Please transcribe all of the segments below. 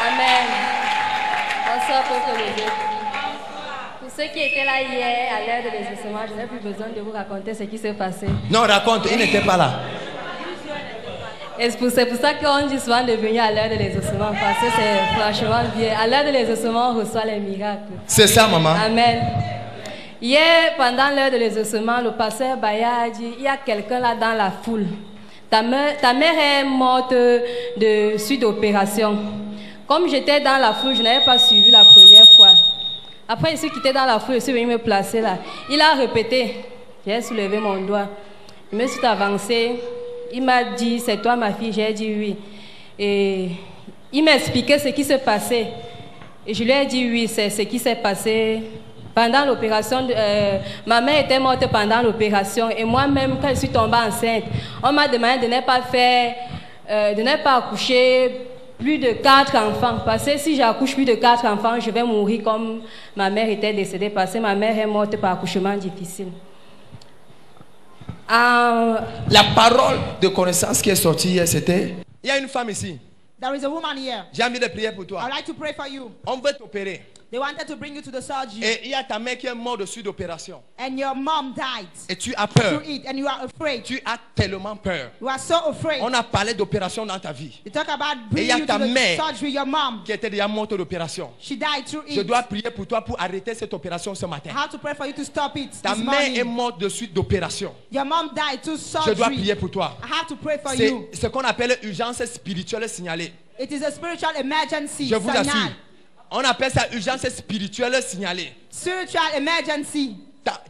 Amen. Bonsoir, peuple de Dieu. Pour ceux qui étaient là hier à l'heure de l'exaucement, je n'ai plus besoin de vous raconter ce qui s'est passé. Non, raconte, il n'était pas là. Et c'est pour ça qu'on dit souvent de venir à l'heure de l'exaucement, parce que c'est franchement bien. À l'heure de l'exaucement, on reçoit les miracles. C'est ça, maman. Amen. Hier, pendant l'heure de l'exaucement, le pasteur Baya a dit, il y a quelqu'un là dans la foule. Ta mère est morte de suite d'opération. Comme j'étais dans la foule, je n'avais pas suivi la première fois. Après, je suis quitté dans la foule, je suis venu me placer là. Il a répété. J'ai soulevé mon doigt. Je me suis avancé. Il m'a dit, c'est toi ma fille? J'ai dit oui. Et il m'a expliqué ce qui s'est passé. Et je lui ai dit oui, c'est ce qui s'est passé. Pendant l'opération, ma mère était morte pendant l'opération. Et moi-même, quand je suis tombée enceinte, on m'a demandé de ne pas accoucher plus de 4 enfants. Parce que si j'accouche plus de 4 enfants, je vais mourir comme ma mère était décédée. Parce que ma mère est morte par accouchement difficile. La parole de connaissance qui est sortie hier, c'était... Il y a une femme ici. There is a woman here. J'ai envie de prier pour toi. I'd like to pray for you. On veut t'opérer. They wanted to bring you to the surgery. Et il y a ta mère qui est morte de suite d'opération. And your mom died. Et tu as peur. Through it, and you are afraid. Tu as tellement peur. You are so afraid. On a parlé d'opération dans ta vie. You talk about Et il y bringing a you ta to the mère surgery. Your mom. qui était déjà morte d'opération. She died through it. Je dois prier pour toi pour arrêter cette opération ce matin. I have to pray for you to stop it. Ta this mère morning. est morte de suite d'opération. Your mom died through surgery. Je dois prier pour toi. I have to pray for you. C'est ce qu'on appelle urgence spirituelle signalée. It is a spiritual emergency. Je vous Signal. assure. On appelle ça urgence spirituelle signalée. Spiritual emergency.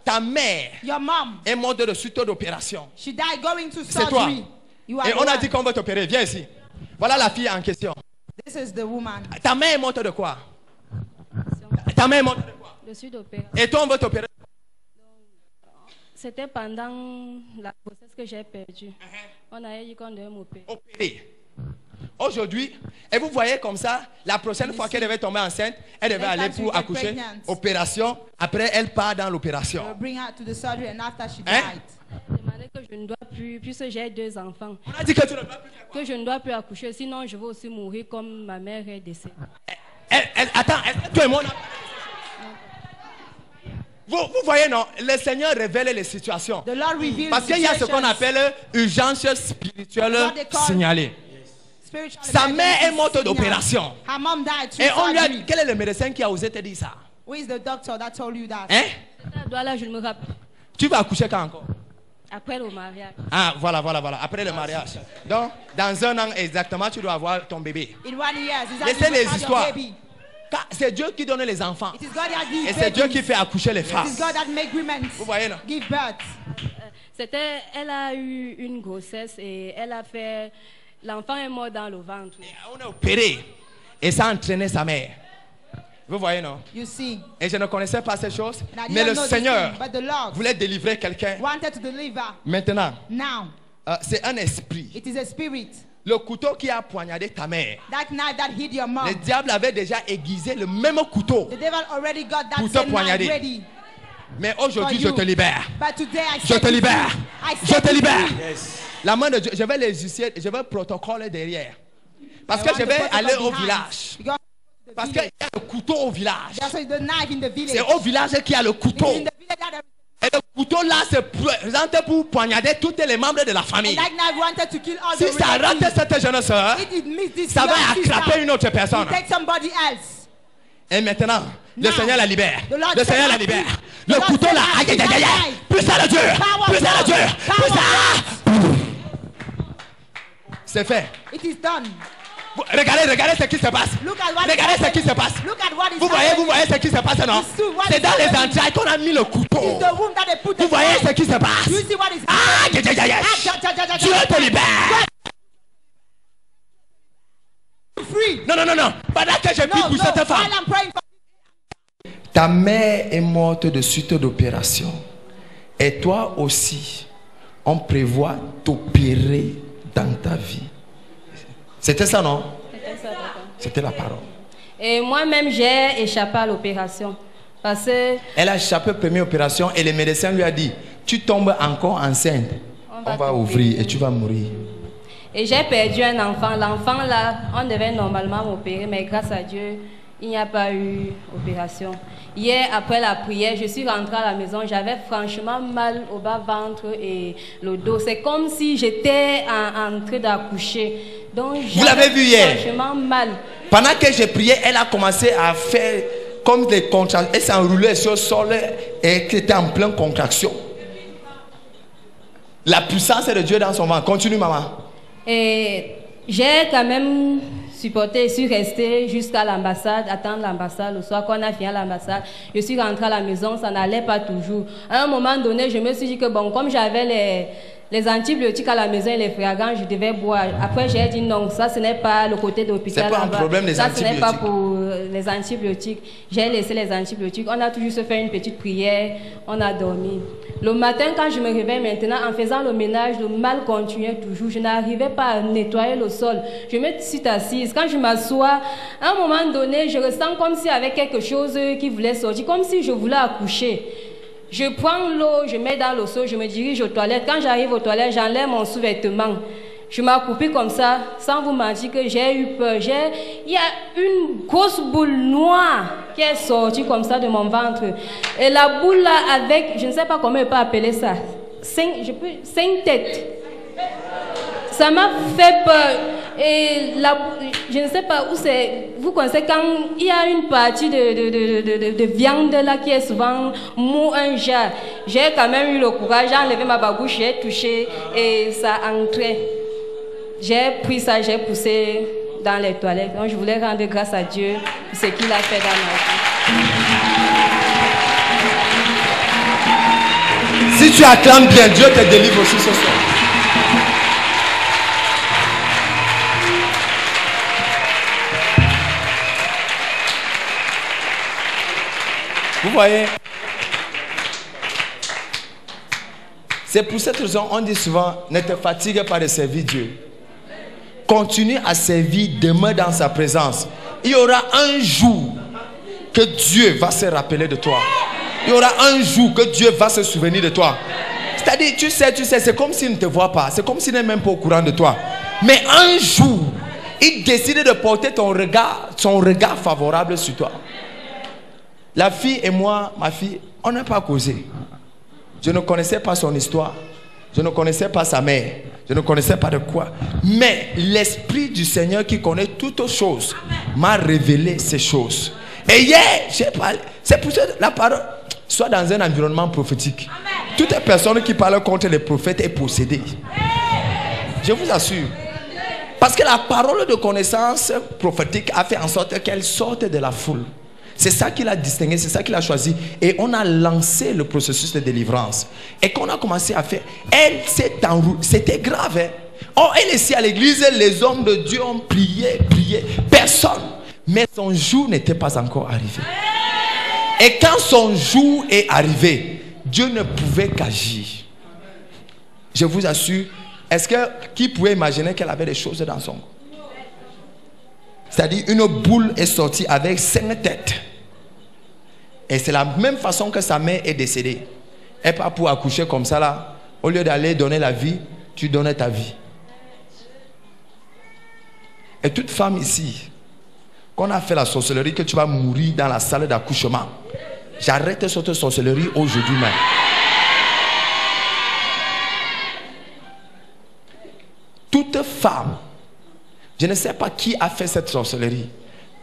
Ta mère Your mom. est morte de suite d'opération. She died going to C'est toi. surgery. You are Et the on a one. dit qu'on va t'opérer. Viens ici. Voilà la fille en question. This is the woman. Ta mère est morte de quoi? Ta mère est morte de quoi? De suite d'opération. Et toi, on va t'opérer. C'était pendant la grossesse que j'ai perdue. On a dit qu'on devait m'opérer. Opérer. Aujourd'hui, et vous voyez comme ça, la prochaine fois qu'elle devait tomber enceinte, elle devait aller pour accoucher. Opération. Après, elle part dans l'opération. Bring her to the surgery and after she Hein? died. Je demandais que je ne dois plus, puisque j'ai 2 enfants, On a dit que tu ne dois plus faire quoi? que je ne dois plus accoucher, sinon je vais aussi mourir comme ma mère est décédée. Attends, toi et moi, vous voyez, non? Le Seigneur révèle les situations. The Lord reveals Parce qu'il y a ce qu'on situations. appelle urgence spirituelle What they call signalée. Spiritual Sa mère est emergency morte signal. d'opération. Her mom died through Et on lui a surgery. dit, quel est le médecin qui a osé te dire ça? Who is the doctor that told you that? Hein? Là, je ne me rappelle. Tu vas accoucher quand encore? Après le mariage. Ah, voilà. Après le mariage. Donc, dans 1 an exactement, tu dois avoir ton bébé. In 1 year, is that Laissez you will les have your histoires. baby? C'est Dieu qui donne les enfants. It is God that gives Et c'est Dieu babies. qui fait accoucher les femmes. It is God that make women Vous voyez, non? give birth. Elle a eu une grossesse et elle a fait, l'enfant est mort dans le ventre. On a opéré. Et ça a entraîné sa mère. Vous voyez, non? You see. Et je ne connaissais pas ces choses. And I Mais didn't le know this Seigneur thing, but the Lord voulait délivrer quelqu'un. wanted to deliver. Maintenant, Now, c'est un esprit. it is a spirit. Le couteau qui a poignardé ta mère. That knife that hit your mom. Le diable avait déjà aiguisé le même couteau. The devil already got that Pour te same knife poignarder. ready. Mais aujourd'hui, For je you. te libère. But today I Je set te you libère. free. I Je set te you libère. free. La main de Dieu, je vais les justifier, je vais protocoler derrière. Parce I que want je to vais protocol aller au behind. village. Because the Parce qu'il y village. a le couteau au village. There's the knife in the village. C'est au village qu'il y a le It couteau. is in the village that Et le couteau là se présente pour poignarder tous les membres de la famille. that knife wanted to kill all Si the ça rate relatives. cette jeune soeur, It missed this ça va young sister. attraper une autre personne. You take somebody else. Et maintenant, le Now, Seigneur la libère. the Lord Le Seigneur la set libère. us Le free. The couteau Lord là, set us aïe aïe aïe aïe. free. Puissant de Dieu. Power Puissant de of Dieu. God. Power Puissant. C'est fait. It is done. Regardez ce qui se passe. Look at what is Regardez ce happening. qui se passe. Look at what is Vous happening. voyez ce qui se passe, non? You see what C'est is dans les happening. entrailles qu'on a mis le couteau. It's the womb that they put Vous the voyez knife. ce qui se passe? You see what is Ah, happening? aïe, aïe, aïe, aïe. Dieu te libère. Free. Non. Pendant que je prie No, pour cette while femme. I'm praying for Ta mère est morte de suite d'opération. Et toi aussi, on prévoit t'opérer dans ta vie. C'était ça, non? C'était ça, papa. C'était la parole. Et moi-même, j'ai échappé à l'opération. Parce que... Elle a échappé à la première opération et le médecin lui a dit, tu tombes encore enceinte. On va ouvrir et tu vas mourir. Et j'ai perdu un enfant. L'enfant là, on devait normalement m'opérer, mais grâce à Dieu, il n'y a pas eu opération. Hier, après la prière, je suis rentrée à la maison. J'avais franchement mal au bas-ventre et le dos. C'est comme si j'étais en train d'accoucher. Donc, vous l'avez vu hier? Franchement mal. Pendant que j'ai prié, elle a commencé à faire comme des contractions. Elle s'est enroulée sur le sol et était en pleine contraction. La puissance de Dieu dans son ventre. Continue, maman. Et j'ai quand même supporté, je suis restée jusqu'à l'ambassade, attendre l'ambassade. Le soir, quand on a fini à l'ambassade, je suis rentrée à la maison, ça n'allait pas toujours. À un moment donné, je me suis dit que bon, comme j'avais les antibiotiques à la maison et les fragants, je devais boire. Après, j'ai dit non, ça ce n'est pas le côté de l'hôpital. C'est pas un problème, les antibiotiques. Ça, ce n'est pas pour les antibiotiques. J'ai laissé les antibiotiques. On a toujours fait une petite prière, on a dormi. Le matin, quand je me réveille maintenant, en faisant le ménage, le mal continuait toujours. Je n'arrivais pas à nettoyer le sol. Je me suis assise. Quand je m'assois, à un moment donné, je ressens comme s'il y avait quelque chose qui voulait sortir, comme si je voulais accoucher. Je prends l'eau, je mets dans l'eau, je me dirige aux toilettes. Quand j'arrive aux toilettes, j'enlève mon sous-vêtement. Je m'accroupis comme ça, sans vous mentir que j'ai eu peur. Il y a une grosse boule noire qui est sortie comme ça de mon ventre. Et la boule là avec, je ne sais pas comment on peut appeler ça, 5 têtes. Ça m'a fait peur. Et je ne sais pas où c'est. Vous connaissez quand il y a une partie de viande là qui est souvent mou, un jar. J'ai quand même eu le courage, j'ai enlevé ma babouche, j'ai touché et ça entrait. J'ai pris ça, j'ai poussé dans les toilettes. Donc je voulais rendre grâce à Dieu pour ce qu'il a fait dans ma vie. Si tu acclames bien, Dieu te délivre aussi ce soir. Vous voyez? C'est pour cette raison on dit souvent, ne te fatigue pas de servir Dieu. Continue à servir, demeure dans sa présence. Il y aura un jour que Dieu va se rappeler de toi. Il y aura un jour que Dieu va se souvenir de toi. C'est-à-dire, tu sais, c'est comme s'il ne te voit pas. C'est comme s'il n'est même pas au courant de toi. Mais un jour, il décide de porter son regard favorable sur toi. La fille et moi, ma fille, on n'a pas causé. Je ne connaissais pas son histoire. Je ne connaissais pas sa mère. Je ne connaissais pas de quoi. Mais l'Esprit du Seigneur qui connaît toutes choses m'a révélé ces choses. Et hier, j'ai parlé. C'est pour ça que la parole soit dans un environnement prophétique. Toute personne qui parle contre les prophètes est possédée. Je vous assure. Parce que la parole de connaissance prophétique a fait en sorte qu'elle sorte de la foule. C'est ça qu'il a distingué, c'est ça qu'il a choisi. Et on a lancé le processus de délivrance. Et qu'on a commencé à faire, elle s'est enroulée. C'était grave. Hein? Oh, elle est ici à l'église, les hommes de Dieu ont prié. Personne. Mais son jour n'était pas encore arrivé. Et quand son jour est arrivé, Dieu ne pouvait qu'agir. Je vous assure, qui pouvait imaginer qu'elle avait des choses dans son corps? C'est-à-dire une boule est sortie avec 5 têtes. Et c'est la même façon que sa mère est décédée. Et pas pour accoucher comme ça là. Au lieu d'aller donner la vie, tu donnais ta vie. Et toute femme ici, qu'on a fait la sorcellerie, que tu vas mourir dans la salle d'accouchement. J'arrête cette sorcellerie aujourd'hui même. Toute femme, je ne sais pas qui a fait cette sorcellerie,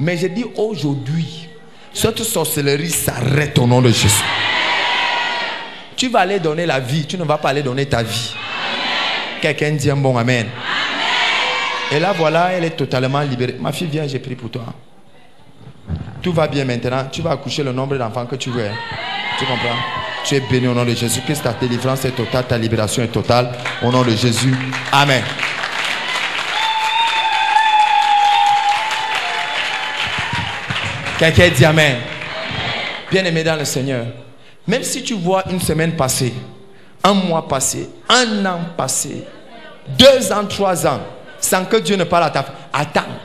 mais je dis aujourd'hui, cette sorcellerie s'arrête au nom de Jésus. Tu vas aller donner la vie, tu ne vas pas aller donner ta vie. Quelqu'un dit un bon amen. Et là voilà, elle est totalement libérée. Ma fille, viens, j'ai pris pour toi. Tout va bien maintenant, tu vas accoucher le nombre d'enfants que tu veux. Tu comprends? Tu es béni au nom de Jésus. Que ta délivrance est totale, ta libération est totale. Au nom de Jésus. Amen. Quelqu'un dit amen. Bien-aimé dans le Seigneur, même si tu vois une semaine passer, un mois passer, un an passer, 2 ans, 3 ans, sans que Dieu ne parle à ta fille, Attends.